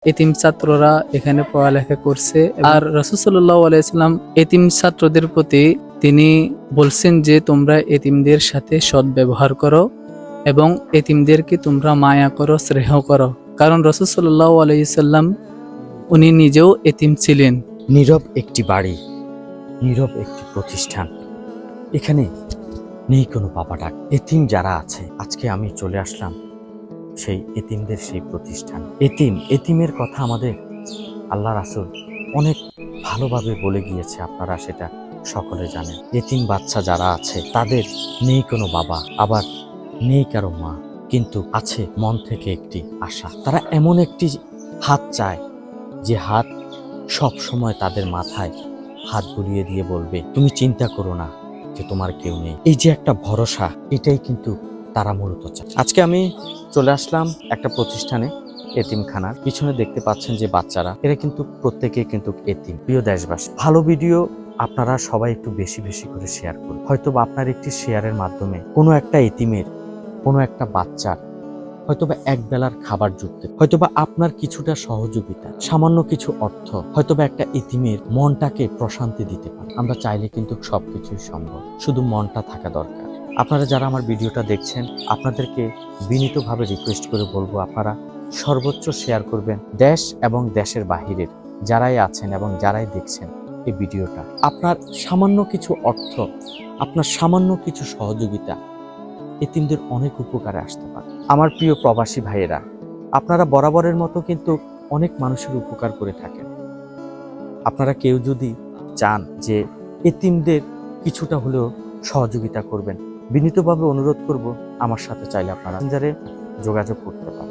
এতিম ছাত্ররা এখানে পড়ালেখা করছে। আর রাসূল সাল্লাল্লাহু আলাইহি সাল্লাম এতিম ছাত্রদের প্রতি তিনি বলছেন যে তোমরা এতিমদের সাথে সৎ ব্যবহার করো এবং এতিমদেরকে তোমরা মায়া করো, স্নেহ করো। কারণ রাসূল সাল্লাল্লাহু আলাইহি সাল্লাম উনি নিজেও এতিম ছিলেন। নীরব একটি বাড়ি, নীরব একটি প্রতিষ্ঠান, এখানে নেই কোনো বাবা ডাক। এতিম যারা আছে, আজকে আমি চলে আসলাম সেই এতিমদের সেই প্রতিষ্ঠান। এতিমের কথা আমাদের আল্লাহ রাসূল অনেক ভালোভাবে বলে গিয়েছে, আপনারা সেটা সকলে জানেন। এতিম বাচ্চা যারা আছে তাদের নেই কোনো বাবা, আবার নেই কারো মা, কিন্তু আছে মন থেকে একটি আশা। তারা এমন একটি হাত চায় যে হাত সব সময় তাদের মাথায় হাত বুলিয়ে দিয়ে বলবে, তুমি চিন্তা করো না যে তোমার কেউ নেই। এই যে একটা ভরসা, এটাই কিন্তু তারা মূলত চায়। আজকে আমি চলে আসলাম একটা প্রতিষ্ঠানে, এতিমখানার পিছনে দেখতে পাচ্ছেন যে বাচ্চারা, এরা কিন্তু প্রত্যেকেই কিন্তু এতিম। প্রিয় দেশবাসী, ভালো ভিডিও আপনারা সবাই একটু বেশি বেশি করে শেয়ার করুন। হয়তো বা আপনার একটি শেয়ারের মাধ্যমে কোনো একটা এতিমের, কোনো একটা বাচ্চার হয়তোবা এক বেলার খাবার জুটতে, হয়তোবা আপনার কিছুটা সহযোগিতা, সামান্য কিছু অর্থ হয়তোবা একটা এতিমের মনটাকে প্রশান্তি দিতে পারে। আমরা চাইলে কিন্তু সবকিছুই সম্ভব, শুধু মনটা থাকা দরকার। আপনারা যারা আমার ভিডিওটা দেখছেন, আপনাদেরকে বিনীতভাবে রিকোয়েস্ট করে বলবো, আপনারা সর্বোচ্চ শেয়ার করবেন। দেশ এবং দেশের বাহিরের যারাই আছেন এবং যারাই দেখছেন এই ভিডিওটা, আপনার সামান্য কিছু অর্থ, আপনার সামান্য কিছু সহযোগিতা এতিমদের অনেক উপকারে আসতে পারে। আমার প্রিয় প্রবাসী ভাইয়েরা, আপনারা বরাবরের মতো কিন্তু অনেক মানুষের উপকার করে থাকেন। আপনারা কেউ যদি চান যে এতিমদের কিছুটা হলেও সহযোগিতা করবেন, বিনীতভাবে অনুরোধ করব, আমার সাথে চাইলে আপনারা মেসেঞ্জারে যোগাযোগ করতে পারেন।